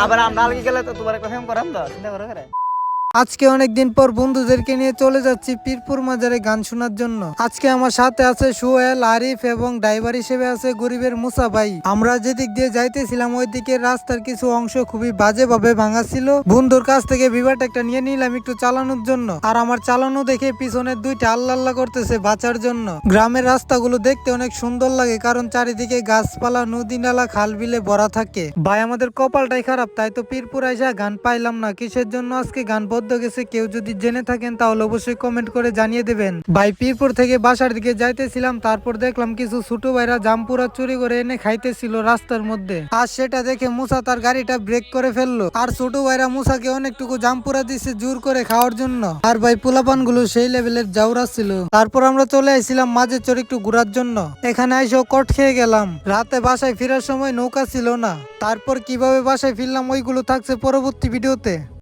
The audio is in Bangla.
আবার আমরা আলগে গেলে তো তোমার একটা ফেম করাম তো চিন্তা করো করে। আজকে অনেকদিন পর বন্ধুদেরকে নিয়ে চলে যাচ্ছি পীরপুর মাজারে গান শোনার জন্য। আজকে আমার সাথে আছে সোহেল, আরিফ এবং ড্রাইভার হিসেবে আছে গরিবের মুসা ভাই। আমরা যেদিক দিয়ে যাইতেছিলাম ওই দিকে রাস্তার কিছু অংশ খুবই বাজে ভাবে ভাঙা ছিল। বন্ধুর কাছ থেকে বিভাট একটা নিয়ে নিলাম একটু চালানোর জন্য। আর আমার চালানো দেখে পিছনের দুইটা আল্লাহ আল্লাহ করতেছে বাঁচার জন্য। গ্রামের রাস্তাগুলো দেখতে অনেক সুন্দর লাগে কারণ চারিদিকে গাছপালা, নদী নালা, খাল বিলে ভরা থাকে। ভাই আমাদের কপালটাই খারাপ, তাই তো পীরপুর আইসা গান পাইলাম না। কিসের জন্য আজকে গান বদ্ধ গেছে কেউ যদি জেনে থাকেন তাহলে অবশ্যই কমেন্ট করে জানিয়ে দেবেন। ভাই পীরপুর থেকে বাসার দিকে যাইতেছিলাম, তারপর দেখলাম কিছু ছোট ভাইরা জামপুরা চুরি করে এনে খাইতেছিল রাস্তার মধ্যে। আর সেটা দেখে মুসা তার গাড়িটা ব্রেক করে ফেললো। আর ছোট ভাইরা মুসাকে অনেকটুকু জামপুরা দিছে জোর করে খাওয়ার জন্য। আর ভাই পোলাপান গুলো সেই লেভেলের জাউরা ছিল। তারপর আমরা চলে আসছিলাম মাঝে চড়ে একটু ঘোরার জন্য। এখানে এসেও কট খেয়ে গেলাম। রাতে বাসায় ফেরার সময় নৌকা ছিল না। তারপর কিভাবে বাসায় ফিরলাম ওইগুলো থাকছে পরবর্তী ভিডিওতে।